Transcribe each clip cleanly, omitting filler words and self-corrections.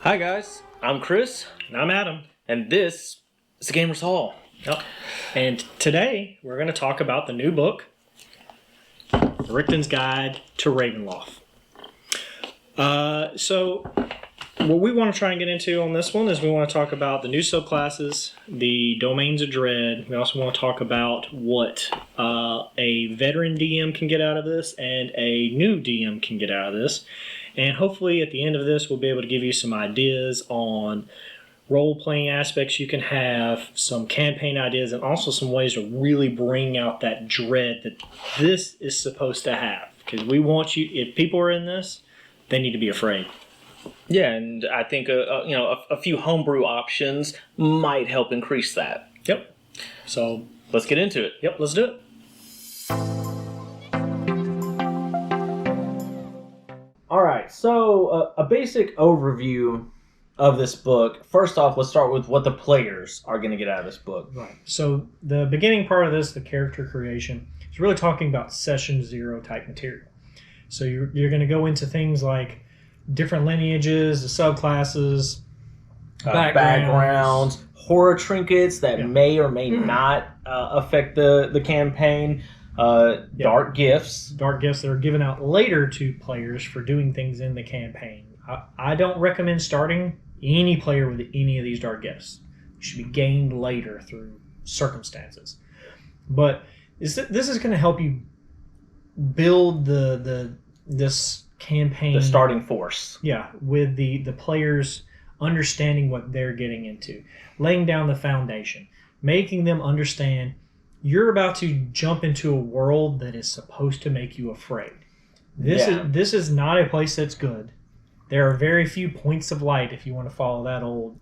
Hi guys, I'm Chris, And I'm Adam. and this is the Gamers Hall. Yep. And today we're going to talk about the new book, Richten's Guide to Ravenloft. So what we want to try and get into on this one is we want to talk about the new subclasses, the domains of dread. We also want to talk about what a veteran DM can get out of this and a new DM can get out of this. And hopefully at the end of this, we'll be able to give you some ideas on role-playing aspects you can have, some campaign ideas, and also some ways to really bring out that dread that this is supposed to have. Because we want you, if people are in this, they need to be afraid. Yeah, and I think a few homebrew options might help increase that. Yep. So, Let's get into it. yep, let's do it. All right, so a basic overview of this book. First off, let's start with what the players are going to get out of this book. Right. So the beginning part of this, the character creation, is really talking about session 0 type material. So you're going to go into things like different lineages, the subclasses, Backgrounds, horror trinkets that Yeah. may or may not affect the campaign, dark gifts. dark gifts that are given out later to players for doing things in the campaign. I don't recommend starting any player with any of these dark gifts. They should be gained later through circumstances. But this is going to help you build this campaign. The starting force. Yeah, with the players understanding what they're getting into, laying down the foundation, making them understand you're about to jump into a world that is supposed to make you afraid. This is not a place that's good. There are very few points of light, if you want to follow that old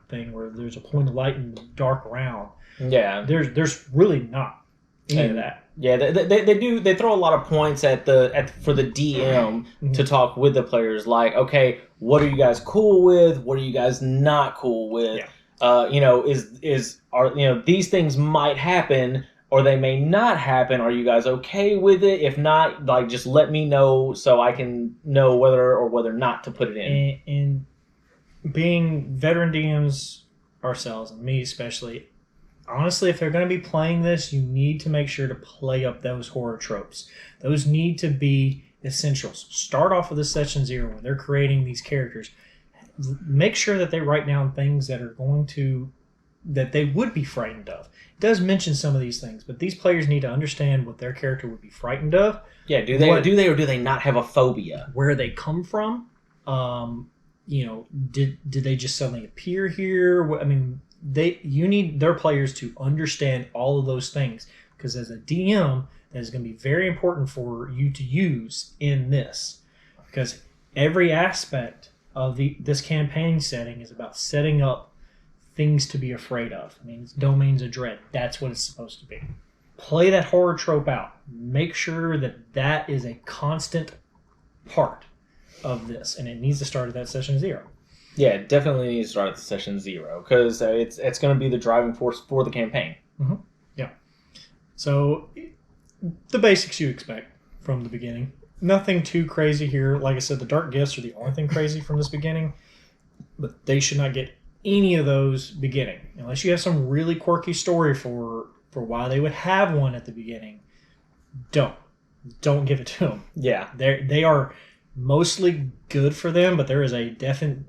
thing where there's a point of light in the dark round. Yeah. There's really not any of that. Yeah, they throw a lot of points for the DM to talk with the players. Like, okay, what are you guys cool with? What are you guys not cool with? Yeah. These things might happen or they may not happen. Are you guys okay with it? If not, like, just let me know so I can know whether or whether not to put it in. And being veteran DMs ourselves, and me especially, honestly, if they're going to be playing this, you need to make sure to play up those horror tropes. Those need to be essentials. Start off with this session 0 when they're creating these characters. Make sure that they write down things that are that they would be frightened of. It does mention some of these things, but these players need to understand what their character would be frightened of. Yeah, do they or do they not have a phobia? Where they come from. Did they just suddenly appear here? I mean, you need their players to understand all of those things, because as a DM, that is going to be very important for you to use in this, because every aspect of this campaign setting is about setting up things to be afraid of. I mean, it's domains of dread. That's what it's supposed to be. Play that horror trope out. Make sure that is a constant part of this, and it needs to start at that session 0. Yeah, it definitely needs to start at the session 0 because it's going to be the driving force for the campaign. Mm-hmm. Yeah. So the basics you expect from the beginning. Nothing too crazy here. Like I said, the dark gifts are the only thing crazy from this beginning, but they should not get any of those beginning unless you have some really quirky story for why they would have one at the beginning. Don't give it to them. Yeah, they are mostly good for them, but there is a definite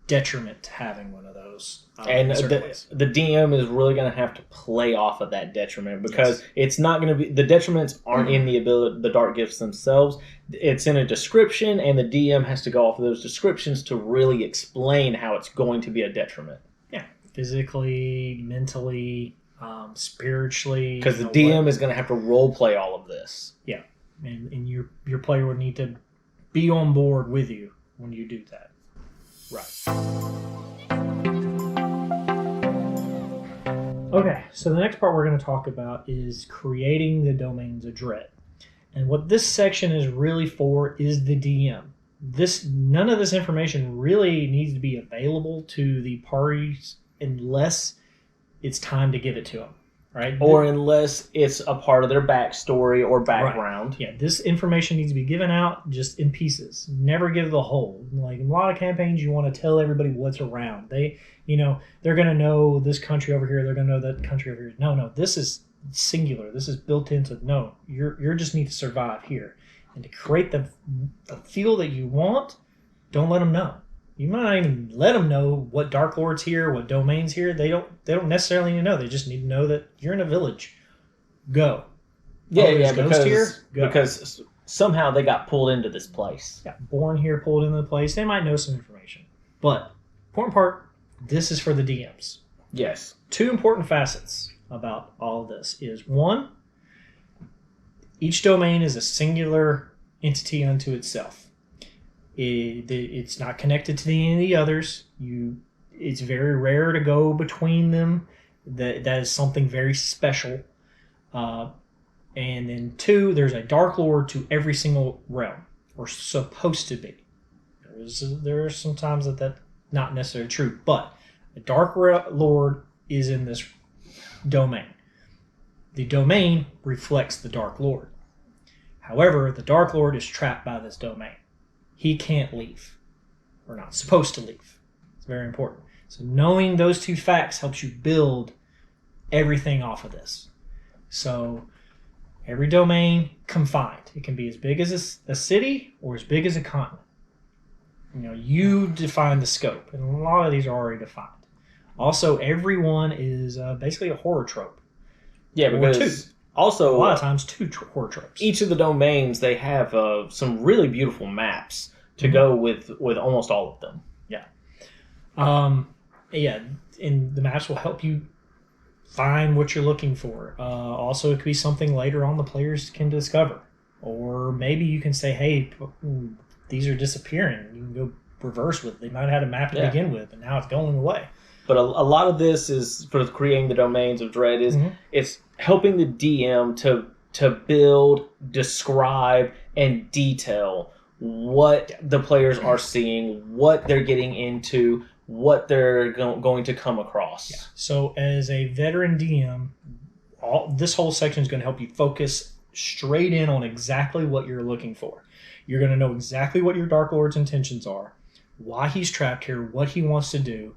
detriment to having one of those. And the DM is really going to have to play off of that detriment, because it's not going to be, the detriments aren't in the dark gifts themselves. It's in a description, and the DM has to go off of those descriptions to really explain how it's going to be a detriment. Yeah, physically, mentally, spiritually. Because the DM is going to have to role play all of this. Yeah, and your player would need to be on board with you when you do that. Right. Okay, so the next part we're going to talk about is creating the domains of dread. And what this section is really for is the DM. None of this information really needs to be available to the parties unless it's time to give it to them. right? Or unless it's a part of their backstory or background. Yeah, this information needs to be given out just in pieces. Never give the whole. Like in a lot of campaigns, you want to tell everybody what's around. They're going to know this country over here. They're going to know that country over here. No, this is singular. This is built into. No, you're just need to survive here, and to create the feel that you want. Don't let them know. You might not even let them know what Dark Lord's here, what domain's here. They don't necessarily need to know. They just need to know that you're in a village. Go. Because somehow they got pulled into this place. Yeah, born here, pulled into the place. They might know some information. But, important part, this is for the DMs. Yes. 2 important facets about all of this is, 1, each domain is a singular entity unto itself. It's not connected to any of the others. It's very rare to go between them. That is something very special. And then 2, there's a Dark Lord to every single realm, or supposed to be. There are some times that's not necessarily true, but a Dark Lord is in this domain. The domain reflects the Dark Lord. However, the Dark Lord is trapped by this domain. He can't leave. We're not supposed to leave. It's very important. So knowing those 2 facts helps you build everything off of this. So every domain confined. It can be as big as a city or as big as a continent. You define the scope, and a lot of these are already defined. Also, every one is basically a horror trope. Yeah, because... Or 2. Also, a lot of times 2 horror tropes. Each of the domains, they have some really beautiful maps to go with almost all of them. Yeah. And the maps will help you find what you're looking for. Also, it could be something later on the players can discover. Or maybe you can say, hey, these are disappearing. You can go reverse with it. They might have had a map to begin with, and now it's going away. But a lot of this is for creating the domains of dread. It's helping the DM to build, describe, and detail what the players are seeing, what they're getting into, what they're going to come across. Yeah. So as a veteran DM, this whole section is going to help you focus straight in on exactly what you're looking for. You're going to know exactly what your Dark Lord's intentions are, why he's trapped here, what he wants to do,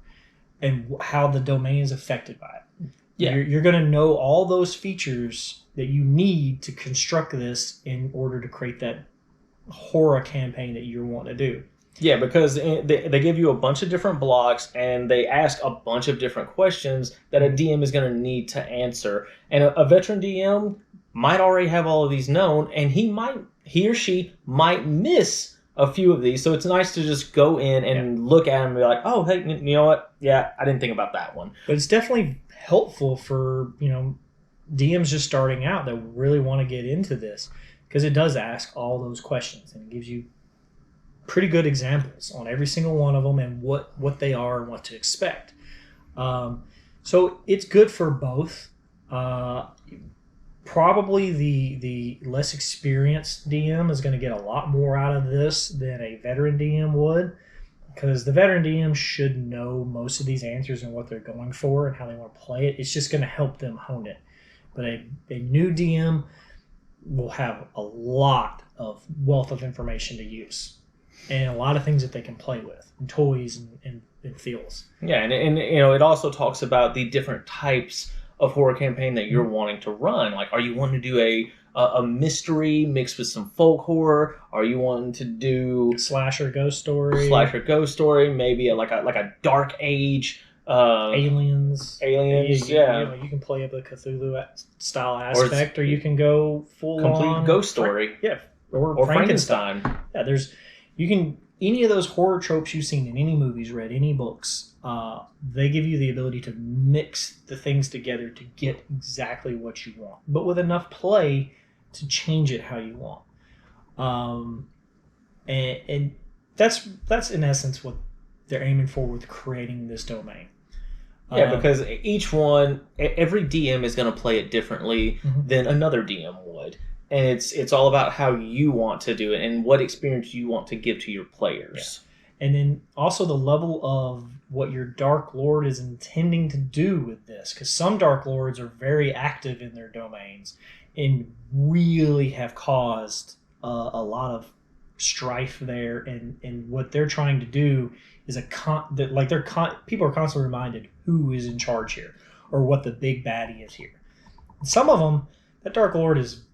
and how the domain is affected by it. Yeah. You're going to know all those features that you need to construct this in order to create that horror campaign that you want to do. Yeah, because they give you a bunch of different blocks, and they ask a bunch of different questions that a DM is going to need to answer. And a veteran DM might already have all of these known, and he or she might miss a few of these. So it's nice to just go in and look at them and be like, oh, hey, you know what? Yeah, I didn't think about that one. But it's definitely helpful for, DMs just starting out that really want to get into this, because it does ask all those questions, and it gives you pretty good examples on every single one of them and what they are and what to expect. So it's good for both. Probably the less experienced DM is going to get a lot more out of this than a veteran DM would, because the veteran DM should know most of these answers and what they're going for and how they want to play it. It's just going to help them hone it. But a new DM will have a lot of wealth of information to use and a lot of things that they can play with, and toys and feels. Yeah, and it also talks about the different types of horror campaign that you're wanting to run. Like, are you wanting to do a mystery mixed with some folk horror? Are you wanting to do slasher ghost story? Maybe like a dark age aliens. You can play up a Cthulhu style aspect, or you can go full complete on ghost story. Or Frankenstein. Yeah, you can any of those horror tropes you've seen in any movies, read any books. They give you the ability to mix the things together to get exactly what you want, but with enough play to change it how you want. And that's in essence what they're aiming for with creating this domain. Yeah, because every DM is going to play it differently than another DM would. And it's all about how you want to do it and what experience you want to give to your players. And then also the level of what your Dark Lord is intending to do with this. Because some Dark Lords are very active in their domains and really have caused a lot of strife there. And what they're trying to do is people are constantly reminded who is in charge here or what the big baddie is here. And some of them, that Dark Lord is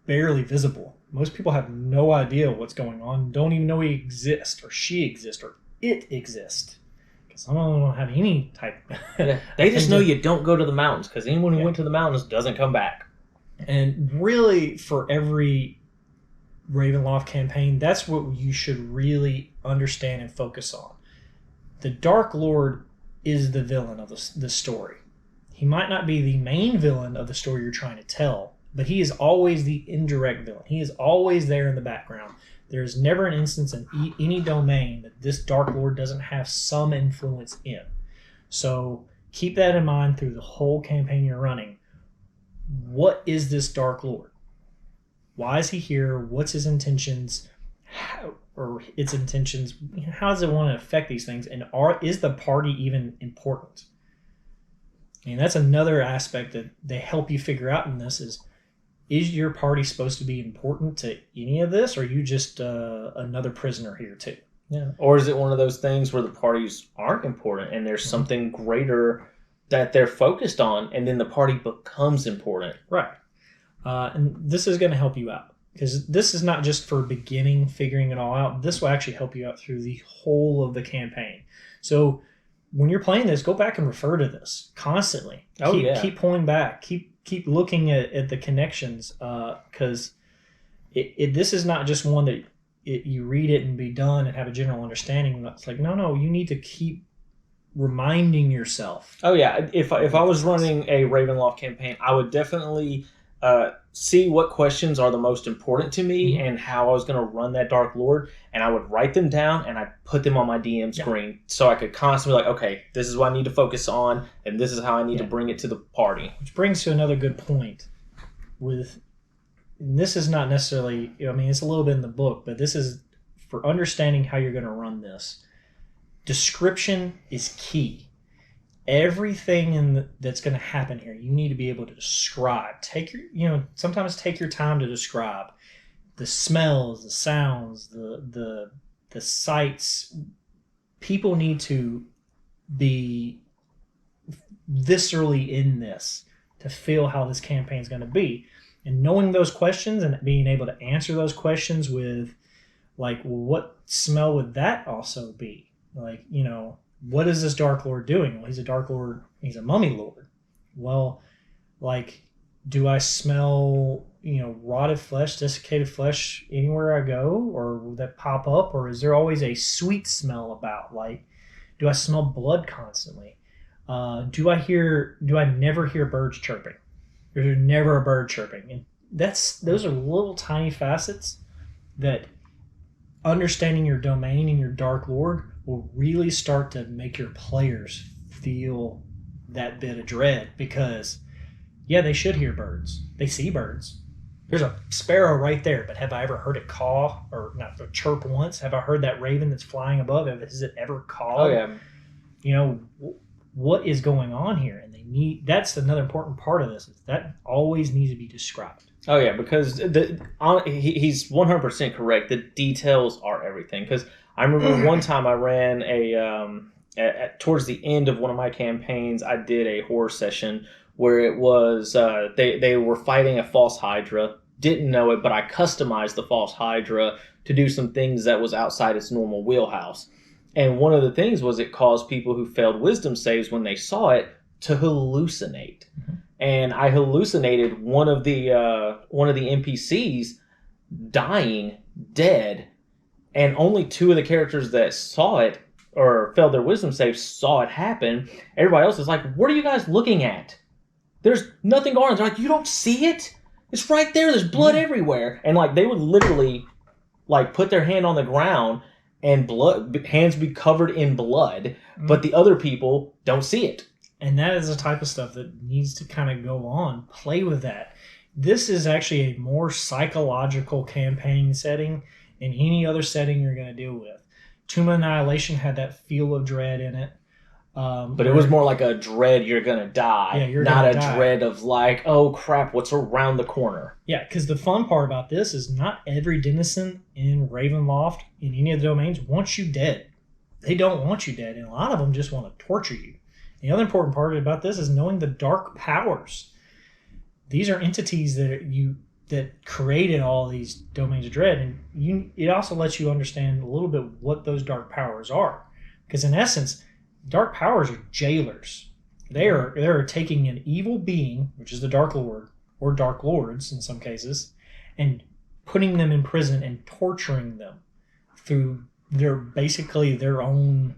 barely visible. Most people have no idea what's going on, don't even know he exists, or she exists, or it exists. Because some of them don't have any type. They just know you don't go to the mountains, because anyone who went to the mountains doesn't come back. And really, for every Ravenloft campaign, that's what you should really understand and focus on. The Dark Lord is the villain of the story. He might not be the main villain of the story you're trying to tell, but he is always the indirect villain. He is always there in the background. There is never an instance in any domain that this Dark Lord doesn't have some influence in. So keep that in mind through the whole campaign you're running. What is this Dark Lord? Why is he here? What's his intentions? Or its intentions? How does it want to affect these things? And is the party even important? And that's another aspect that they help you figure out in this is your party supposed to be important to any of this, or are you just another prisoner here too? Yeah. Or is it one of those things where the parties aren't important and there's something greater that they're focused on, and then the party becomes important? Right. And this is going to help you out, because this is not just for beginning figuring it all out. This will actually help you out through the whole of the campaign. So when you're playing this, go back and refer to this constantly. Keep pulling back. Keep looking at the connections, because this is not just one that you read it and be done and have a general understanding. It's like, no, you need to keep reminding yourself. Oh yeah, if I was running a Ravenloft campaign, I would definitely see what questions are the most important to me and how I was going to run that Dark Lord, and I would write them down and I put them on my DM screen so I could constantly okay, this is what I need to focus on, and this is how I need to bring it to the party. Which brings to another good point. This is not necessarily, it's a little bit in the book, but this is for understanding how you're going to run this. Description is key. Everything that's going to happen here, you need to be able to describe. Sometimes take your time to describe the smells, the sounds, the sights. People need to be viscerally in this to feel how this campaign is going to be. And knowing those questions and being able to answer those questions with, what smell would that also be? What is this Dark Lord doing? Well, he's a Dark Lord. He's a Mummy Lord. Well, do I smell, rotted flesh, desiccated flesh anywhere I go? Or will that pop up? Or is there always a sweet smell about? Do I smell blood constantly? Do I never hear birds chirping? There's never a bird chirping. And those are little tiny facets that understanding your domain and your Dark Lord will really start to make your players feel that bit of dread, because they should hear birds. They see birds. There's a sparrow right there, but have I ever heard it caw or not chirp once? Have I heard that raven that's flying above? Has it ever cawed? Oh yeah. What is going on here? And that's another important part of this, is that always needs to be described. Oh yeah, because he's 100% correct. The details are everything. Because I remember one time I ran towards the end of one of my campaigns, I did a horror session where it was they were fighting a false Hydra. Didn't know it, but I customized the false Hydra to do some things that was outside its normal wheelhouse. And one of the things was it caused people who failed wisdom saves when they saw it to hallucinate. Mm-hmm. And I hallucinated one of the NPCs dying, dead, and only two of the characters that saw it or failed their wisdom save saw it happen. Everybody else is like, "What are you guys looking at? There's nothing going on." They're like, "You don't see it? It's right there. There's blood everywhere." And they would literally put their hand on the ground and hands be covered in blood, but the other people don't see it. And that is the type of stuff that needs to kind of go on. Play with that. This is actually a more psychological campaign setting than any other setting you're going to deal with. Tomb of Annihilation had that feel of dread in it. But it was more like a dread you're gonna die, Yeah, you're not gonna a die. dread of like, oh crap, what's around the corner? Yeah, because the fun part about this is not every denizen in Ravenloft, in any of the domains, wants you dead. They don't want you dead, and a lot of them just want to torture you. The other important part about this is knowing the dark powers. These are entities that created all these domains of dread, and it also lets you understand a little bit what those dark powers are. Because in essence, dark powers are jailers. They're taking an evil being, which is the Dark Lord, or Dark Lords in some cases, and putting them in prison and torturing them through their own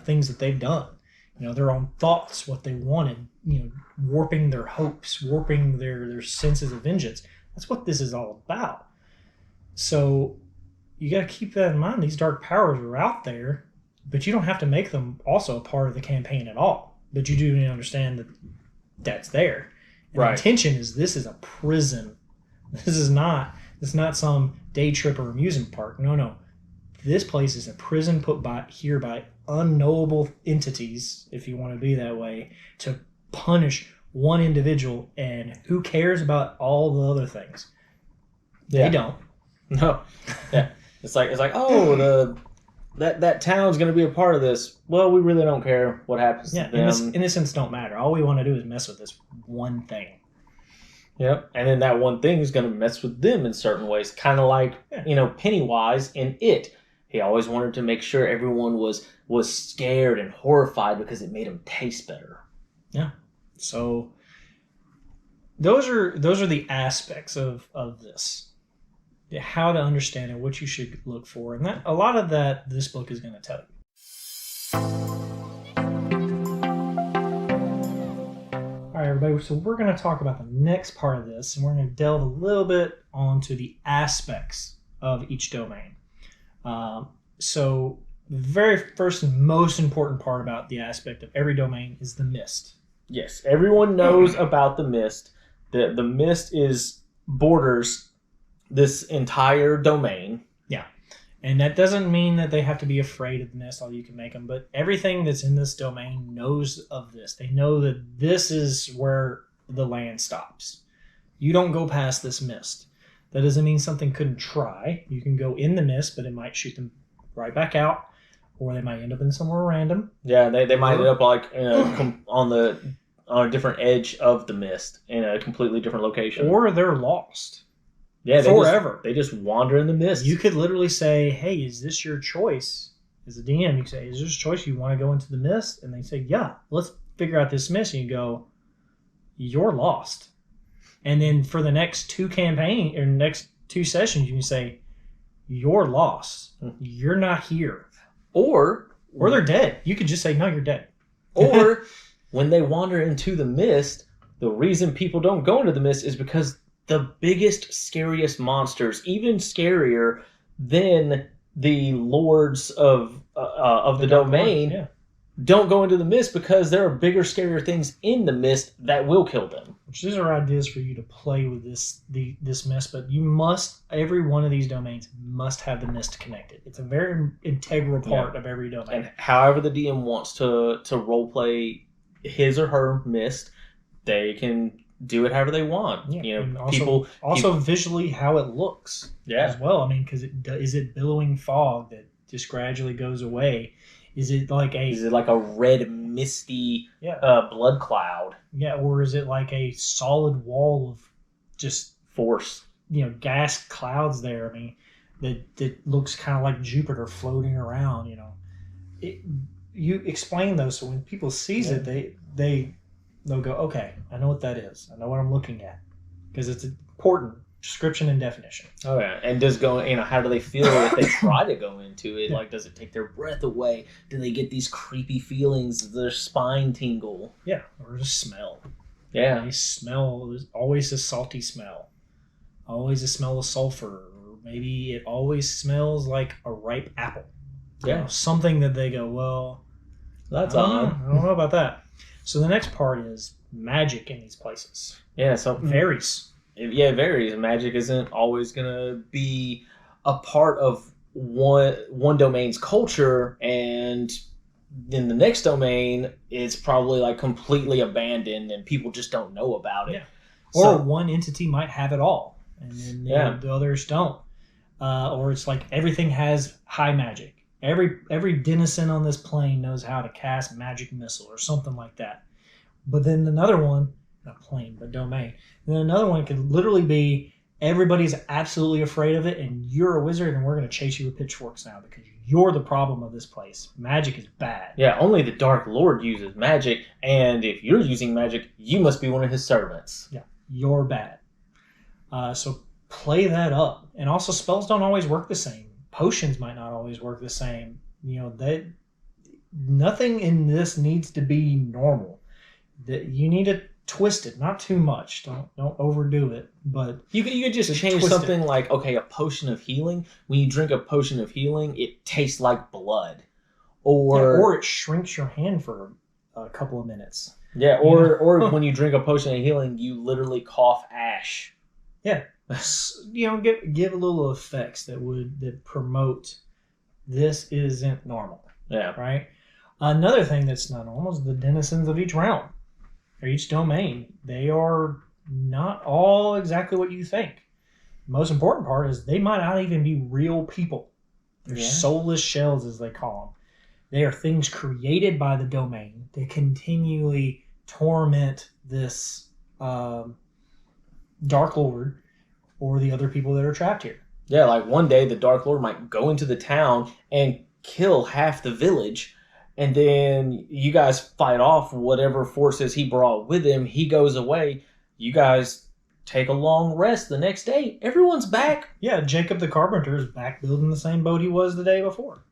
things that they've done. Their own thoughts, what they wanted, warping their hopes, warping their senses of vengeance. That's what this is all about. So you got to keep that in mind. These dark powers are out there, but you don't have to make them also a part of the campaign at all. But you do need to understand that that's there. And Right. the intention is this is a prison. It's not some day trip or amusement park. No. This place is a prison put here by unknowable entities, if you want to be that way, to punish one individual, and who cares about all the other things? Yeah. They don't. No. Yeah. It's like that town's gonna be a part of this. Well, we really don't care what happens Yeah, to them. innocents don't matter. All we want to do is mess with this one thing. Yep. And then that one thing is gonna mess with them in certain ways. Kinda like, Pennywise in It. He always wanted to make sure everyone was scared and horrified because it made him taste better. Yeah. So those are the aspects of this. How to understand it, what you should look for, and that a lot of that this book is going to tell you. All right, everybody. So we're going to talk about the next part of this, and we're going to delve a little bit onto the aspects of each domain. So the very first and most important part about the aspect of every domain is the mist. Yes, everyone knows about the mist. The mist borders this entire domain. Yeah. And that doesn't mean that they have to be afraid of the mist, all you can make them, but everything that's in this domain knows of this. They know that this is where the land stops. You don't go past this mist. That doesn't mean something couldn't try. You can go in the mist, but it might shoot them right back out, or they might end up in somewhere random. Yeah, they might end up like on a different edge of the mist in a completely different location. Or they're lost. Yeah, forever. They just wander in the mist. You could literally say, hey, is this your choice? As a DM, you say, is this your choice? You want to go into the mist? And they say, yeah, let's figure out this mist. And you go, you're lost. And then for the next two sessions, you can say, you're lost. You're not here. Or they're dead. You could just say, no, you're dead. Or when they wander into the mist, the reason people don't go into the mist is because the biggest, scariest monsters, even scarier than the lords of the domain, don't go into the mist because there are bigger, scarier things in the mist that will kill them. Which these are ideas for you to play with this mist, but every one of these domains must have the mist connected. It's a very integral part of every domain. And however the DM wants to roleplay his or her mist, they can do it however they want. Yeah. And also visually how it looks as well. I mean, because is it billowing fog that just gradually goes away? Is it like a red misty blood cloud? Yeah, or is it like a solid wall of just force? Gas clouds there. I mean, that looks kind of like Jupiter floating around. You explain those so when people sees it, they'll go, okay, I know what that is. I know what I'm looking at because it's important. Description and definition. Oh yeah, and how do they feel if they try to go into it? Like, does it take their breath away? Do they get these creepy feelings? Does their spine tingle? Yeah, or just smell. Yeah, they smell. There's always a salty smell. Always a smell of sulfur, or maybe it always smells like a ripe apple. Yeah, something that they go, well, that's odd. I don't know about that. So the next part is magic in these places. Yeah, so it varies. Yeah, it varies. Magic isn't always going to be a part of one domain's culture, and then the next domain is probably like completely abandoned and people just don't know about it. Yeah. Or one entity might have it all, and then the others don't. Or it's like everything has high magic. Every denizen on this plane knows how to cast magic missile or something like that. But then another one, not plane, but domain. And then another one could literally be everybody's absolutely afraid of it, and you're a wizard, and we're going to chase you with pitchforks now because you're the problem of this place. Magic is bad. Yeah, only the Dark Lord uses magic, and if you're using magic, you must be one of his servants. Yeah, you're bad. So play that up. And also, spells don't always work the same. Potions might not always work the same. Nothing in this needs to be normal. You need to twist it, not too much. Don't overdo it. But you could just change something like, okay, a potion of healing. When you drink a potion of healing, it tastes like blood, or it shrinks your hand for a couple of minutes. Yeah, or when you drink a potion of healing, you literally cough ash. Yeah, give a little effects that promote this isn't normal. Yeah, right. Another thing that's not normal is the denizens of each realm. Or each domain, they are not all exactly what you think. The most important part is they might not even be real people. They're soulless shells, as they call them. They are things created by the domain that continually torment this Dark Lord or the other people that are trapped here. Yeah, like one day the Dark Lord might go into the town and kill half the village. And then you guys fight off whatever forces he brought with him. He goes away. You guys take a long rest the next day. Everyone's back. Yeah, Jacob the Carpenter is back building the same boat he was the day before.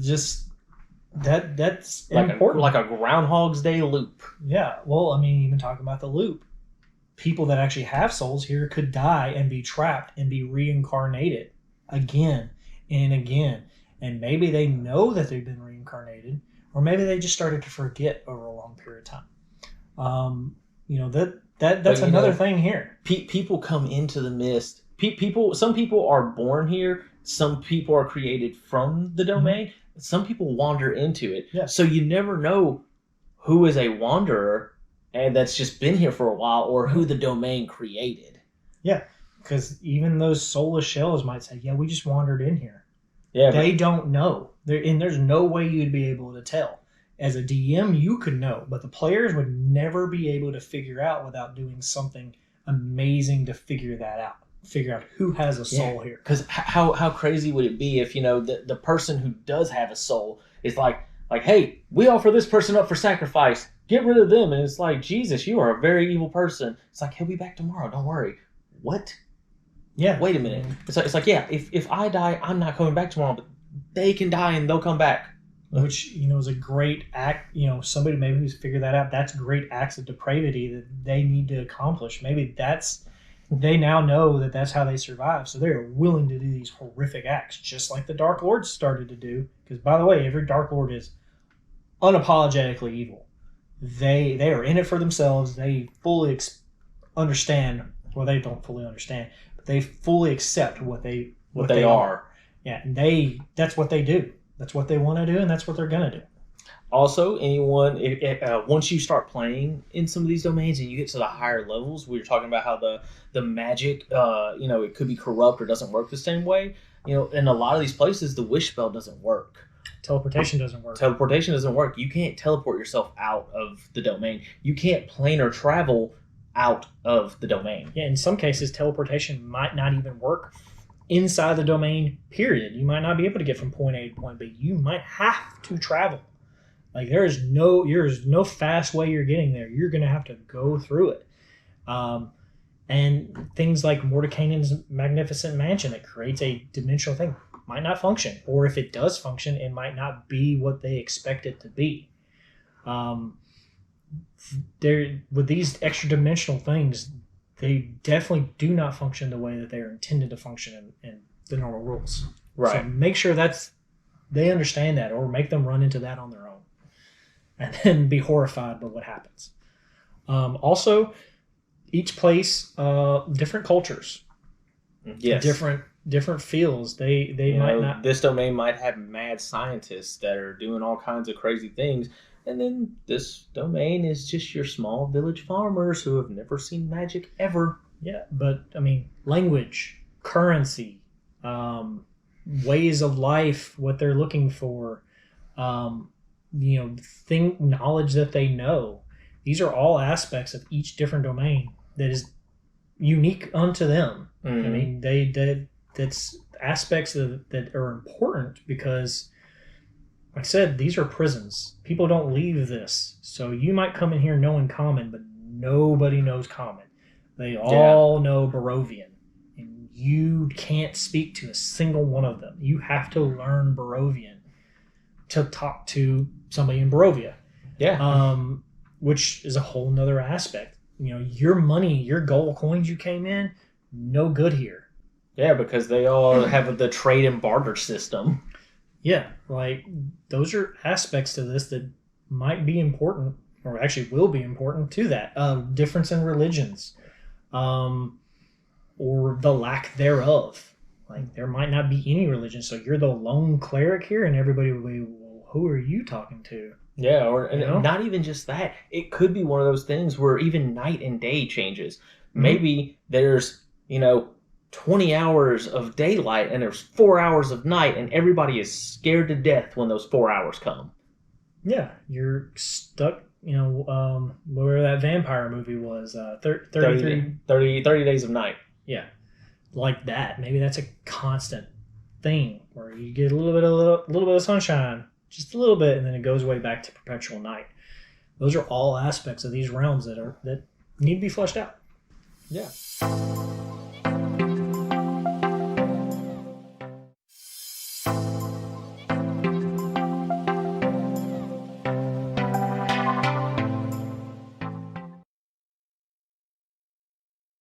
Just that's like important. Like a Groundhog's Day loop. Yeah, well, I mean, even talking about the loop. People that actually have souls here could die and be trapped and be reincarnated again and again. And maybe they know that they've been reincarnated, or maybe they just started to forget over a long period of time. That's another thing here. People come into the mist. Some people are born here. Some people are created from the domain. Mm-hmm. Some people wander into it. Yeah. So you never know who is a wanderer and that's just been here for a while, or who the domain created. Yeah, because even those soulless shells might say, "Yeah, we just wandered in here." Yeah, they don't know. There's no way you'd be able to tell. As a DM, you could know, but the players would never be able to figure out without doing something amazing to figure that out. Figure out who has a soul here. Because how crazy would it be if the person who does have a soul is like, hey, we offer this person up for sacrifice. Get rid of them. And it's like, Jesus, you are a very evil person. It's like, he'll be back tomorrow. Don't worry. What? Yeah. Wait a minute. It's like, yeah, if I die, I'm not coming back tomorrow, but they can die and they'll come back. Which, is a great act. Somebody maybe who's figured that out. That's great acts of depravity that they need to accomplish. Maybe they now know that that's how they survive. So they're willing to do these horrific acts, just like the Dark Lord started to do. Because, by the way, every Dark Lord is unapologetically evil. They are in it for themselves. They fully understand. Well, they don't fully understand. They fully accept what they are. Yeah, and that's what they do. That's what they want to do, and that's what they're going to do. Also, anyone, once you start playing in some of these domains and you get to the higher levels, we were talking about how the magic, it could be corrupt or doesn't work the same way. In a lot of these places, the wish spell doesn't work. Teleportation doesn't work. You can't teleport yourself out of the domain. You can't planar travel out of the domain. Yeah, in some cases, teleportation might not even work inside the domain, period. You might not be able to get from point A to point B. You might have to travel. Like, there's no fast way you're getting there. You're going to have to go through it. And things like Mordekainen's Magnificent Mansion that creates a dimensional thing might not function. Or if it does function, it might not be what they expect it to be. With these extra dimensional things, they definitely do not function the way that they are intended to function in the normal rules. Right. So make sure they understand that, or make them run into that on their own, and then be horrified by what happens. Also, each place, different cultures, yes, different different fields. They might not. This domain might have mad scientists that are doing all kinds of crazy things, and then this domain is just your small village farmers who have never seen magic ever. Yeah, but I mean, language, currency, ways of life, what they're looking for, knowledge that they know. These are all aspects of each different domain that is unique unto them. Mhm. I mean, that's aspects that are important because, like I said, these are prisons. People don't leave this, so you might come in here knowing common, but nobody knows common. They all know Barovian, and you can't speak to a single one of them. You have to learn Barovian to talk to somebody in Barovia. Yeah. Which is a whole nother aspect. Your money, your gold coins you came in, no good here. Yeah, because they all have the trade and barter system. Yeah, like those are aspects to this that might be important, or actually will be important to that. Difference in religions, or the lack thereof. Like there might not be any religion, so you're the lone cleric here, and everybody will be, well, who are you talking to? Yeah, not even just that. It could be one of those things where even night and day changes. Maybe there's, 20 hours of daylight and there's 4 hours of night, and everybody is scared to death when those 4 hours come. Yeah, you're stuck, where that vampire movie was, 30 days of night. Yeah, like that. Maybe that's a constant thing where you get a little bit of sunshine, just a little bit, and then it goes way back to perpetual night. Those are all aspects of these realms that need to be fleshed out. Yeah.